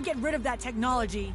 to get rid of that technology.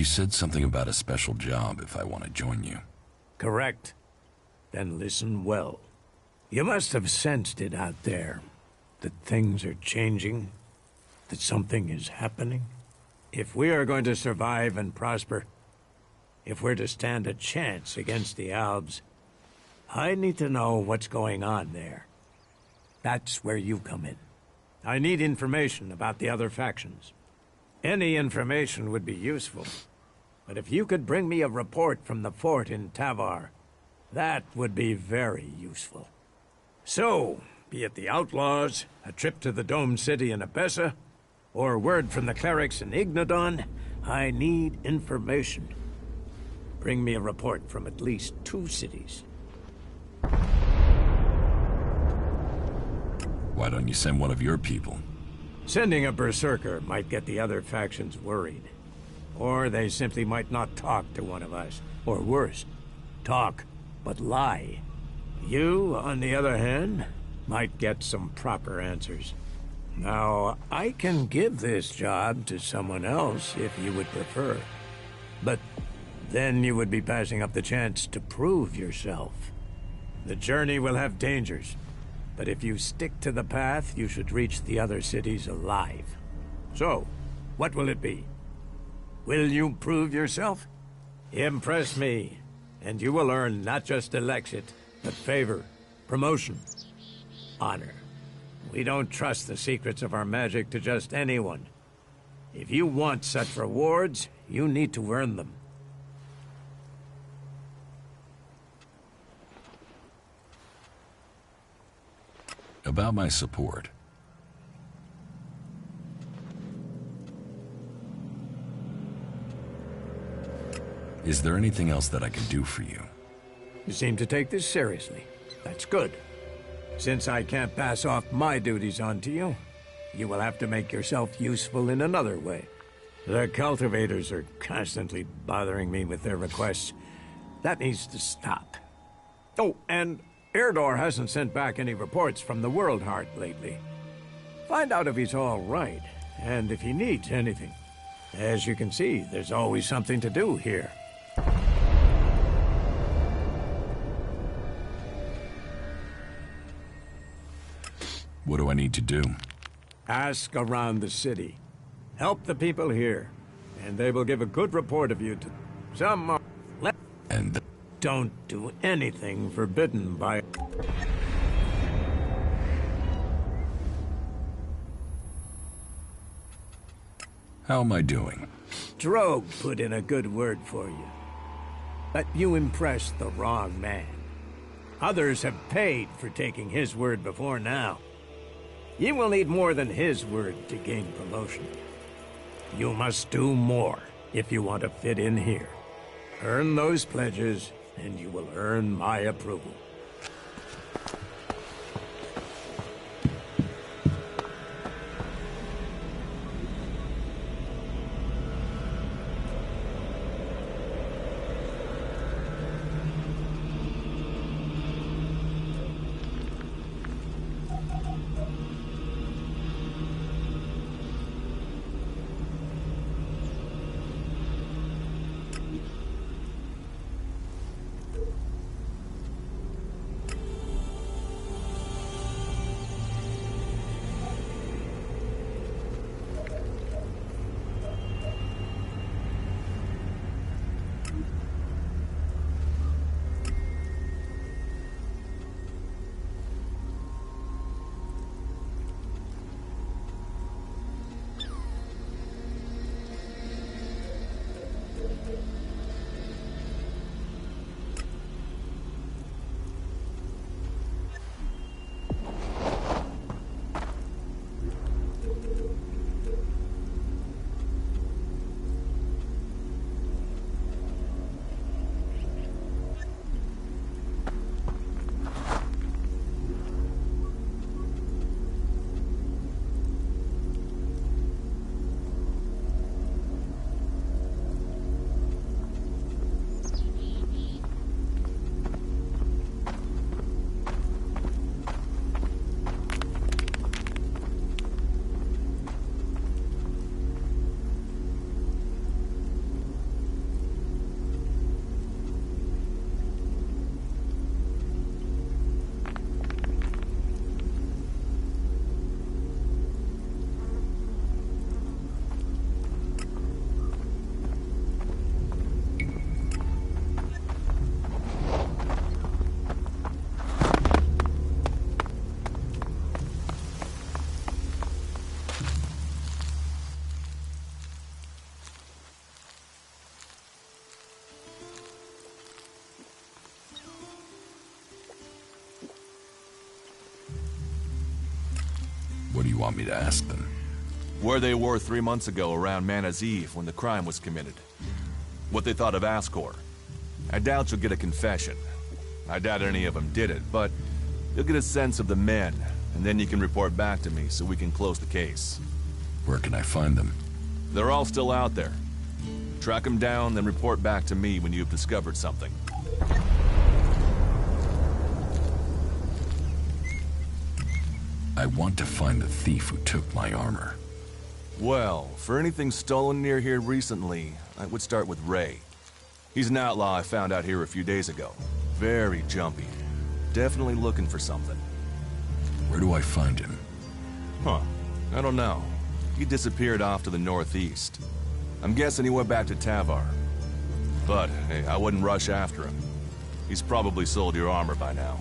You said something about a special job if I want to join you. Correct. Then listen well. You must have sensed it out there. That things are changing. That something is happening. If we are going to survive and prosper, if we're to stand a chance against the Albs, I need to know what's going on there. That's where you come in. I need information about the other factions. Any information would be useful. But if you could bring me a report from the fort in Tavar, that would be very useful. So, be it the Outlaws, a trip to the Dome City in Abessa, or word from the clerics in Ignodon, I need information. Bring me a report from at least 2 cities. Why don't you send one of your people? Sending a berserker might get the other factions worried. Or they simply might not talk to one of us. Or worse, talk, but lie. You, on the other hand, might get some proper answers. Now, I can give this job to someone else if you would prefer. But then you would be passing up the chance to prove yourself. The journey will have dangers. But if you stick to the path, you should reach the other cities alive. So, what will it be? Will you prove yourself? Impress me, and you will earn not just ELEX, but favor, promotion, honor. We don't trust the secrets of our magic to just anyone. If you want such rewards, you need to earn them. About my support. Is there anything else that I can do for you? You seem to take this seriously. That's good. Since I can't pass off my duties onto you, you will have to make yourself useful in another way. The cultivators are constantly bothering me with their requests. That needs to stop. Oh, and Erdor hasn't sent back any reports from the World Heart lately. Find out if he's all right, and if he needs anything. As you can see, there's always something to do here. What do I need to do? Ask around the city. Help the people here, and they will give a good report of you to some... And don't do anything forbidden by... how am I doing? Drogue put in a good word for you. But you impressed the wrong man. Others have paid for taking his word before now. You will need more than his word to gain promotion. You must do more if you want to fit in here. Earn those pledges, and you will earn my approval. What do you want me to ask them? Where they were 3 months ago around Mana's Eve when the crime was committed. What they thought of Ascor. I doubt you'll get a confession. I doubt any of them did it, but you'll get a sense of the men, and then you can report back to me so we can close the case. Where can I find them? They're all still out there. Track them down, then report back to me when you've discovered something. I want to find the thief who took my armor. Well, for anything stolen near here recently, I would start with Ray. He's an outlaw I found out here a few days ago. Very jumpy. Definitely looking for something. Where do I find him? Huh. I don't know. He disappeared off to the northeast. I'm guessing he went back to Tavar. But, hey, I wouldn't rush after him. He's probably sold your armor by now.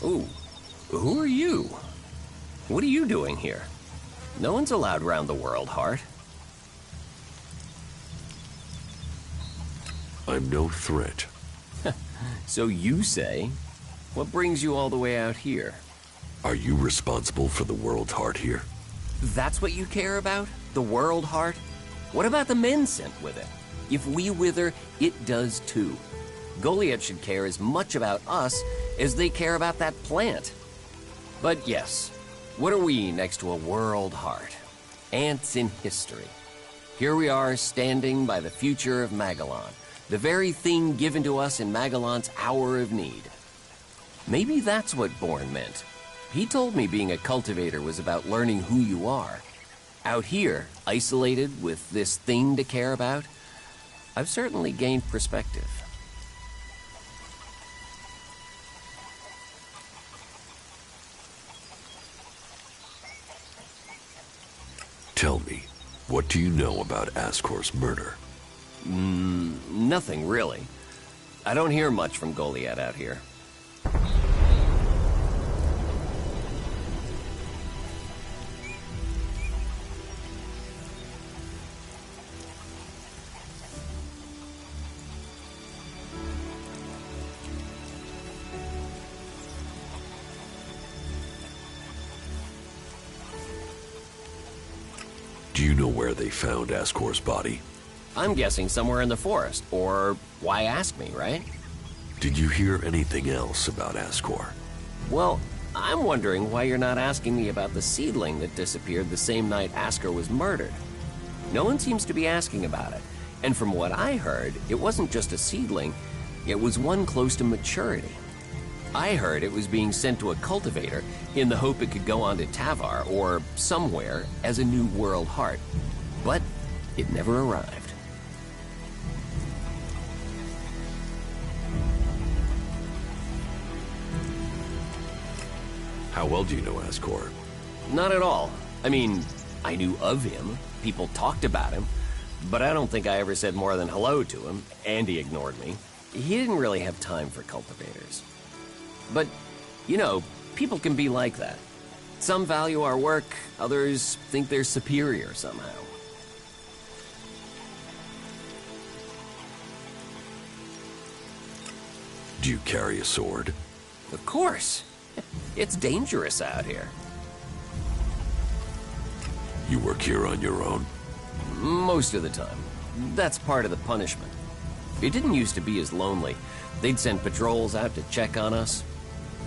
Ooh, who are you? What are you doing here? No one's allowed round the world, Hart. I'm no threat. So you say. What brings you all the way out here? Are you responsible for the world, Hart, here? That's what you care about? The world, Hart? What about the men sent with it? If we wither, it does too. Goliath should care as much about us as they care about that plant. But yes, What are we next to a world heart? Ants in history. Here we are standing by the future of Magellan, the very thing given to us in Magellan's hour of need. Maybe that's what Bourne meant. He told me being a cultivator was about learning who you are. Out here, isolated with this thing to care about, I've certainly gained perspective. Tell me, what do you know about Ascor's murder? Nothing really. I don't hear much from Goliath out here. Do you know where they found Ascor's body? I'm guessing somewhere in the forest, or why ask me, right? Did you hear anything else about Ascor? Well, I'm wondering why you're not asking me about the seedling that disappeared the same night Ascor was murdered. No one seems to be asking about it, and from what I heard, it wasn't just a seedling, it was one close to maturity. I heard it was being sent to a cultivator in the hope it could go on to Tavar or somewhere as a new world heart. But it never arrived. How well do you know Ascor? Not at all. I mean, I knew of him, people talked about him, but I don't think I ever said more than hello to him, and he ignored me. He didn't really have time for cultivators. But, you know, people can be like that. Some value our work, others think they're superior somehow. Do you carry a sword? Of course. It's dangerous out here. You work here on your own? Most of the time. That's part of the punishment. It didn't used to be as lonely. They'd send patrols out to check on us.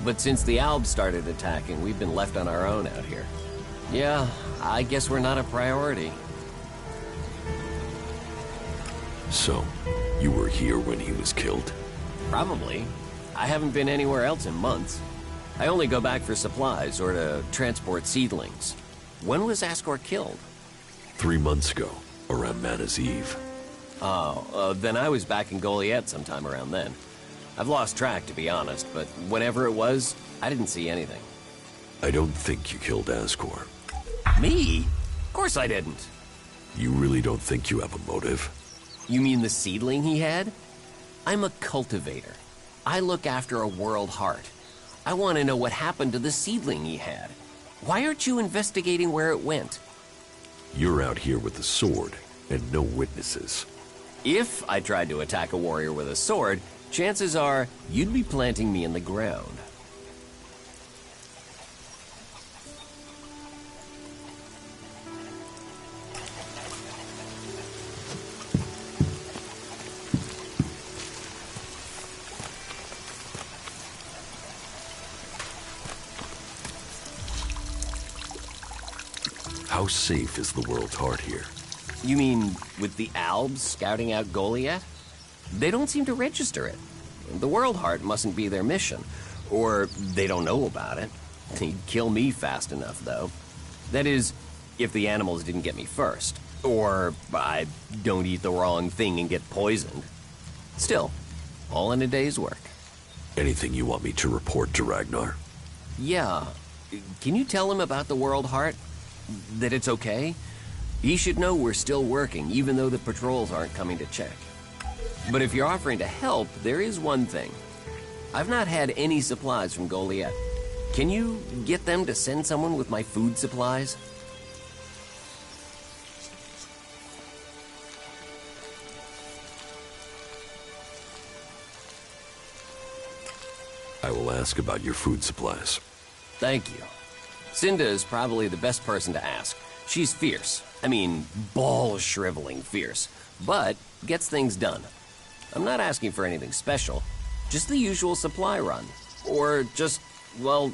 But since the Albs started attacking, we've been left on our own out here. Yeah, I guess we're not a priority. So, you were here when he was killed? Probably. I haven't been anywhere else in months. I only go back for supplies or to transport seedlings. When was Ascor killed? 3 months ago, around Mana's Eve. Oh, then I was back in Goliath sometime around then. I've lost track, to be honest, but whenever it was, I didn't see anything. I don't think you killed Ascor. Me? Of course I didn't. You really don't think you have a motive? You mean the seedling he had? I'm a cultivator. I look after a world heart. I want to know what happened to the seedling he had. Why aren't you investigating where it went? You're out here with a sword, and no witnesses. If I tried to attack a warrior with a sword, chances are you'd be planting me in the ground. How safe is the world's heart here? You mean with the Albs scouting out Goliath? They don't seem to register it. The World Heart mustn't be their mission, or they don't know about it. They'd kill me fast enough, though. That is, if the animals didn't get me first, or I don't eat the wrong thing and get poisoned. Still, all in a day's work. Anything you want me to report to Ragnar? Yeah. Can you tell him about the World Heart? That it's okay? He should know we're still working, even though the patrols aren't coming to check. But if you're offering to help, there is one thing. I've not had any supplies from Goliath. Can you get them to send someone with my food supplies? I will ask about your food supplies. Thank you. Cinda is probably the best person to ask. She's fierce. I mean, ball-shriveling fierce. But gets things done. I'm not asking for anything special. Just the usual supply run. Or just, well,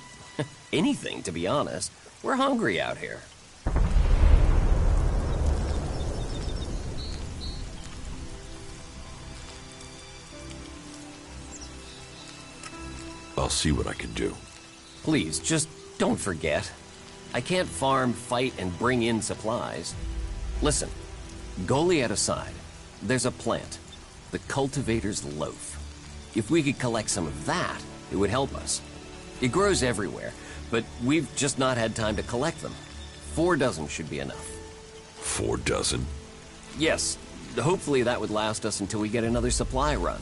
anything, to be honest. We're hungry out here. I'll see what I can do. Please, just don't forget. I can't farm, fight, and bring in supplies. Listen, Goliath aside, there's a plant, the Cultivator's Loaf. If we could collect some of that, it would help us. It grows everywhere, but we've just not had time to collect them. 4 dozen should be enough. 4 dozen? Yes, hopefully that would last us until we get another supply run.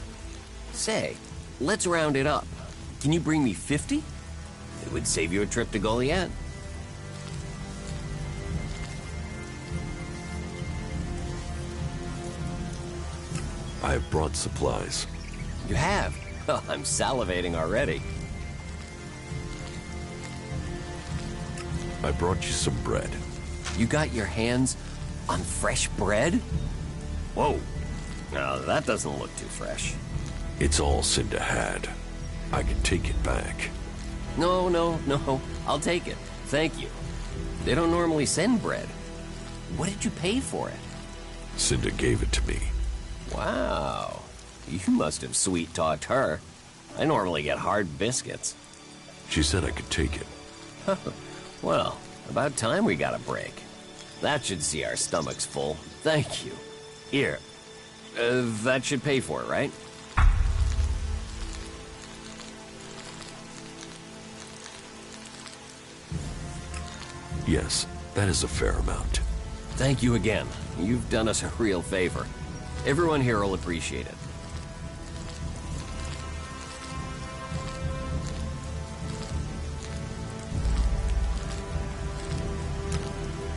Say, let's round it up. Can you bring me 50? It would save you a trip to Goliath. I have brought supplies. You have? Oh, I'm salivating already. I brought you some bread. You got your hands on fresh bread? Whoa. Now, that doesn't look too fresh. It's all Cinda had. I can take it back. No. I'll take it. Thank you. They don't normally send bread. What did you pay for it? Cinda gave it to me. Wow. You must have sweet-talked her. I normally get hard biscuits. She said I could take it. Well, about time we got a break. That should see our stomachs full. Thank you. Here. That should pay for it, right? Yes, that is a fair amount. Thank you again. You've done us a real favor. Everyone here will appreciate it.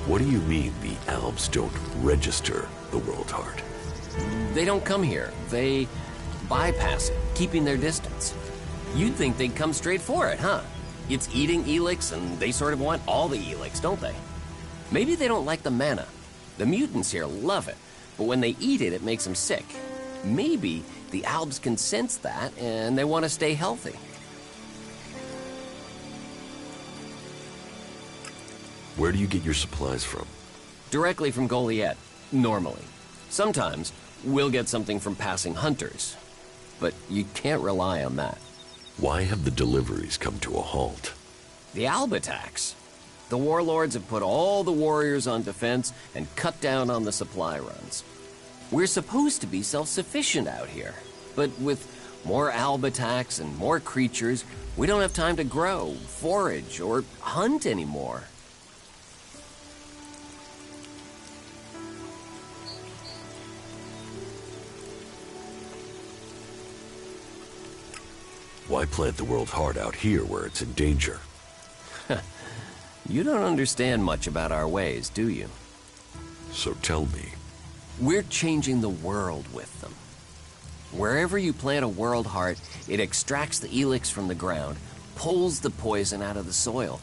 What do you mean the Albs don't register the World Heart? They don't come here. They bypass it, keeping their distance. You'd think they'd come straight for it, huh? It's eating ELEX, and they sort of want all the ELEX, don't they? Maybe they don't like the mana. The mutants here love it, but when they eat it, it makes them sick. Maybe the Albs can sense that, and they want to stay healthy. Where do you get your supplies from? Directly from Goliath, normally. Sometimes, we'll get something from passing hunters. But you can't rely on that. Why have the deliveries come to a halt? The Alb attacks. The warlords have put all the warriors on defense and cut down on the supply runs. We're supposed to be self-sufficient out here, but with more Alb attacks and more creatures, we don't have time to grow, forage, or hunt anymore. Why plant the World Heart out here where it's in danger? You don't understand much about our ways, do you? So tell me. We're changing the world with them. Wherever you plant a World Heart, it extracts the ELEX from the ground, pulls the poison out of the soil.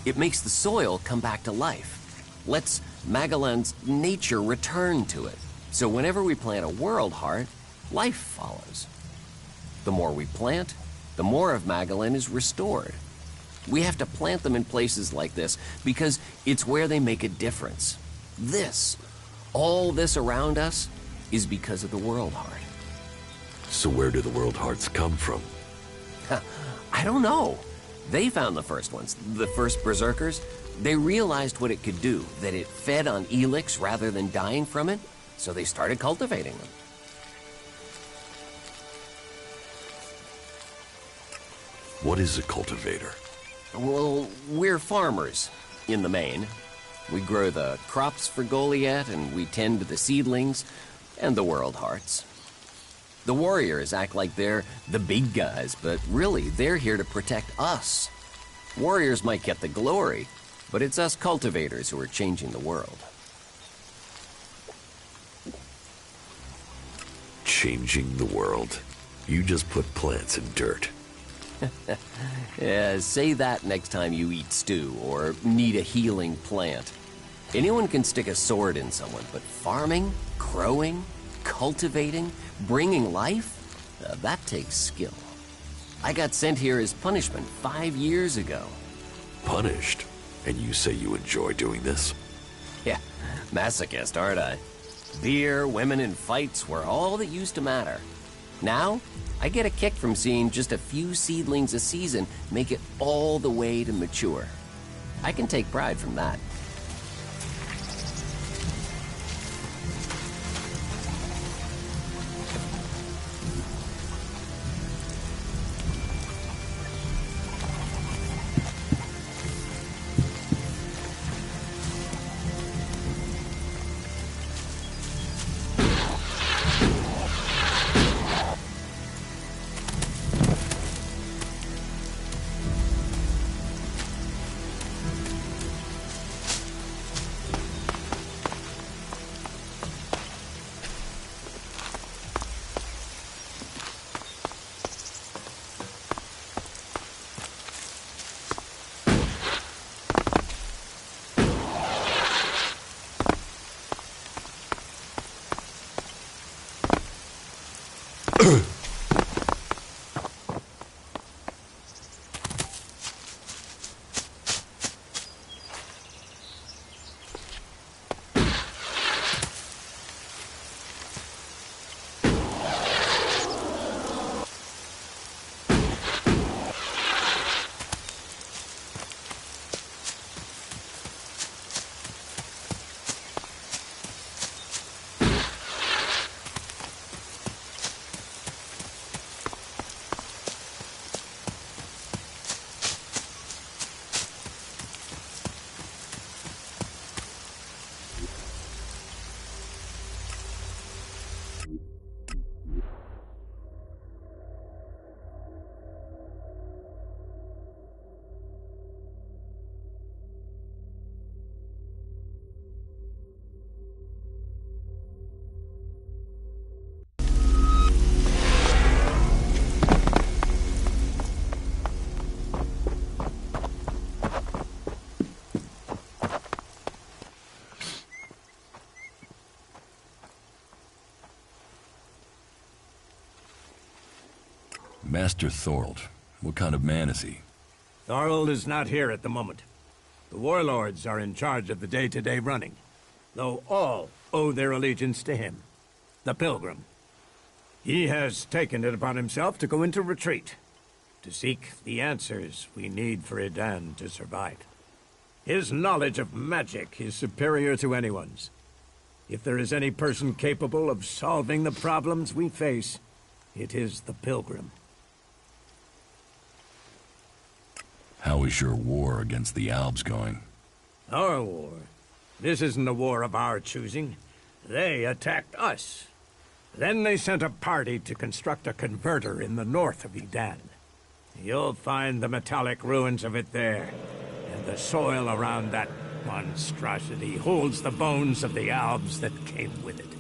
It makes the soil come back to life. Lets Magellan's nature return to it. So whenever we plant a World Heart, life follows. The more we plant, the more of Magellan is restored. We have to plant them in places like this because it's where they make a difference. All this around us, is because of the World Heart. So where do the World Hearts come from? I don't know. They found the first ones, the first Berserkers. They realized what it could do, that it fed on ELEX rather than dying from it, so they started cultivating them. What is a cultivator? Well, we're farmers, in the main. We grow the crops for Goliath, and we tend to the seedlings and the World Hearts. The warriors act like they're the big guys, but really, they're here to protect us. Warriors might get the glory, but it's us cultivators who are changing the world. Changing the world? You just put plants in dirt. Yeah, say that next time you eat stew or need a healing plant. Anyone can stick a sword in someone, but farming, growing, cultivating, bringing life, that takes skill. I got sent here as punishment 5 years ago. Punished? And you say you enjoy doing this? Yeah, masochist, aren't I? Beer, women, and fights were all that used to matter. Now, I get a kick from seeing just a few seedlings a season make it all the way to mature. I can take pride from that. Master Thorold. What kind of man is he? Thorold is not here at the moment. The warlords are in charge of the day-to-day running, though all owe their allegiance to him, the Pilgrim. He has taken it upon himself to go into retreat, to seek the answers we need for Edan to survive. His knowledge of magic is superior to anyone's. If there is any person capable of solving the problems we face, it is the Pilgrim. How is your war against the Albs going? Our war? This isn't a war of our choosing. They attacked us. Then they sent a party to construct a converter in the north of Edan. You'll find the metallic ruins of it there, and the soil around that monstrosity holds the bones of the Albs that came with it.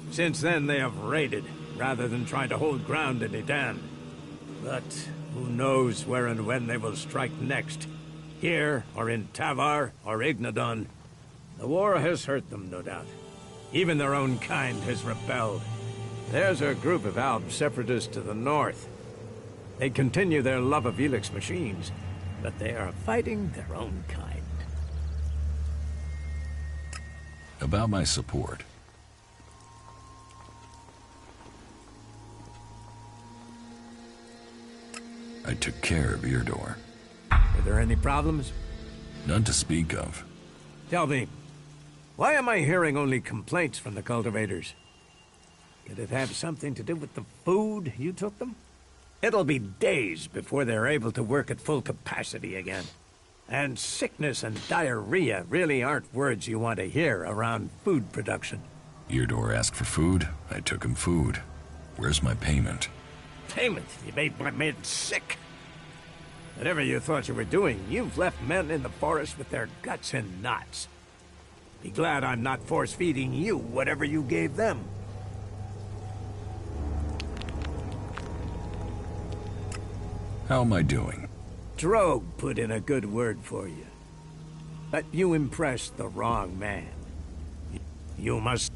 Since then, they have raided, rather than trying to hold ground in Edan. But who knows where and when they will strike next? Here, or in Tavar, or Ignadon. The war has hurt them, no doubt. Even their own kind has rebelled. There's a group of Alb separatists to the north. They continue their love of ELEX machines, but they are fighting their own kind. About my support. I took care of Eardor. Were there any problems? None to speak of. Tell me, why am I hearing only complaints from the cultivators? Could it have something to do with the food you took them? It'll be days before they're able to work at full capacity again. And sickness and diarrhea really aren't words you want to hear around food production. Eardor asked for food. I took him food. Where's my payment? Payment? You made my men sick. Whatever you thought you were doing, you've left men in the forest with their guts in knots. Be glad I'm not force-feeding you whatever you gave them. How am I doing? Drogue put in a good word for you. But you impressed the wrong man. You must...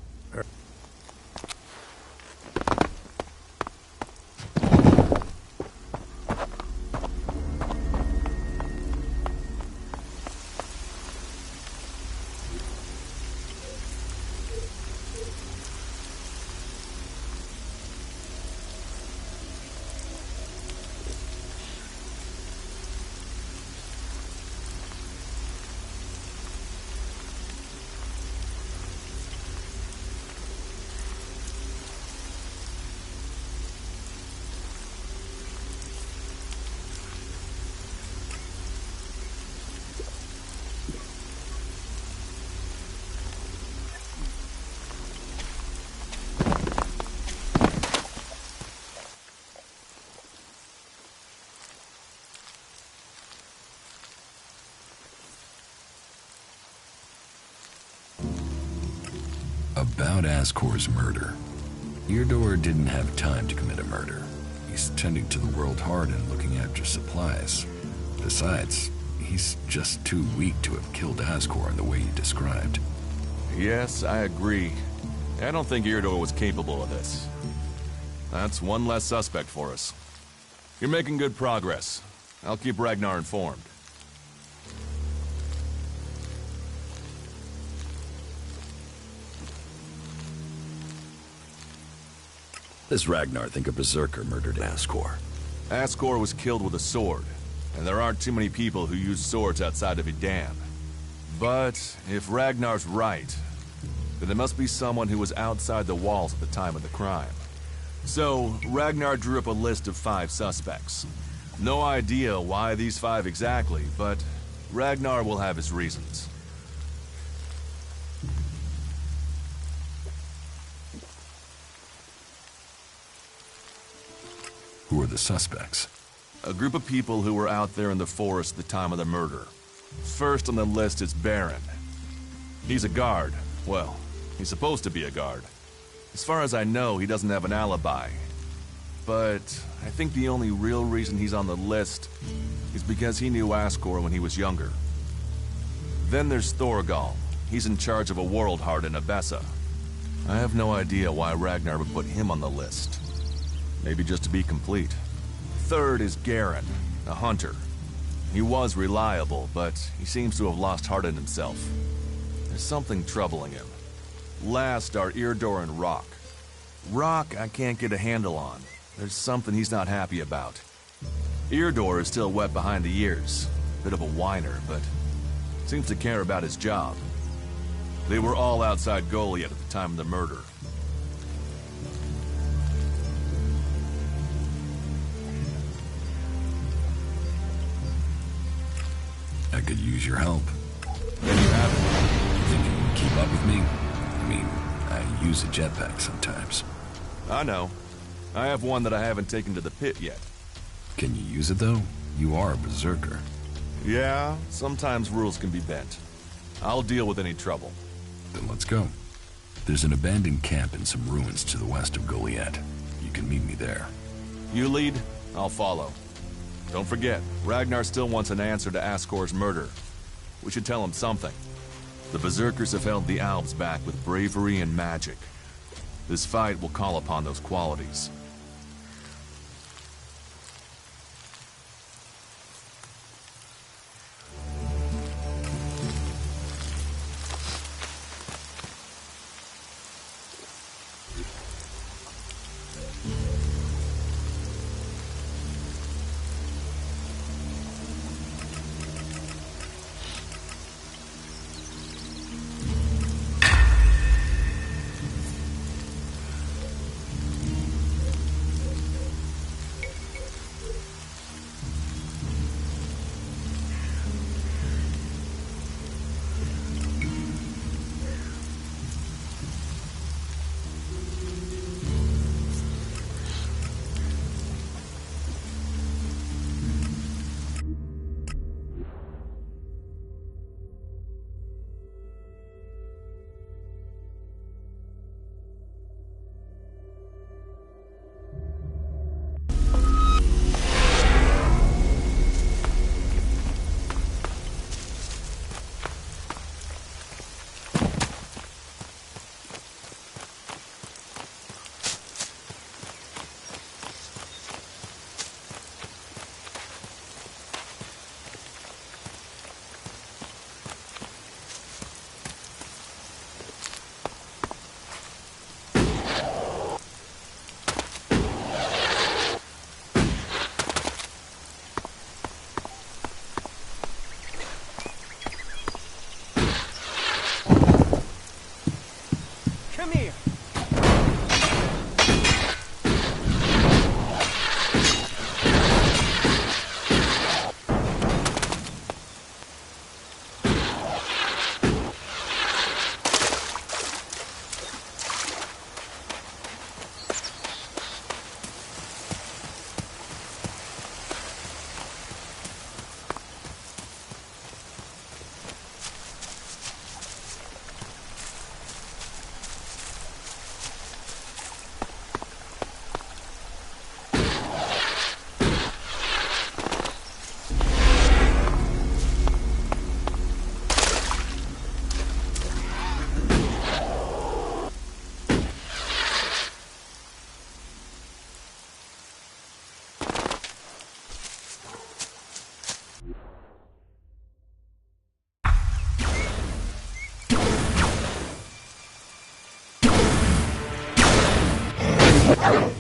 About Ascor's murder. Eardor didn't have time to commit a murder. He's tending to the World Heart and looking after supplies. Besides, he's just too weak to have killed Ascor in the way you described. Yes, I agree. I don't think Eardor was capable of this. That's one less suspect for us. You're making good progress. I'll keep Ragnar informed. Does Ragnar think a berserker murdered Ascor? Ascor was killed with a sword, and there aren't too many people who use swords outside of Idan. But if Ragnar's right, then it must be someone who was outside the walls at the time of the crime. So, Ragnar drew up a list of 5 suspects. No idea why these 5 exactly, but Ragnar will have his reasons. Who are the suspects? A group of people who were out there in the forest at the time of the murder. First on the list is Baron. He's a guard. Well, he's supposed to be a guard. As far as I know, he doesn't have an alibi. But I think the only real reason he's on the list is because he knew Ascor when he was younger. Then there's Thorgal. He's in charge of a World Heart in Abessa. I have no idea why Ragnar would put him on the list. Maybe just to be complete. Third is Garen, a hunter. He was reliable, but he seems to have lost heart in himself. There's something troubling him. Last are Eardor and Rock. Rock I can't get a handle on. There's something he's not happy about. Eardor is still wet behind the ears. Bit of a whiner, but seems to care about his job. They were all outside Goliath at the time of the murder. I could use your help. There you have it. You think you can keep up with me? I mean, I use a jetpack sometimes. I know. I have one that I haven't taken to the pit yet. Can you use it, though? You are a berserker. Yeah, sometimes rules can be bent. I'll deal with any trouble. Then let's go. There's an abandoned camp in some ruins to the west of Goliath. You can meet me there. You lead, I'll follow. Don't forget, Ragnar still wants an answer to Ascor's murder. We should tell him something. The Berserkers have held the Alps back with bravery and magic. This fight will call upon those qualities. Ugh!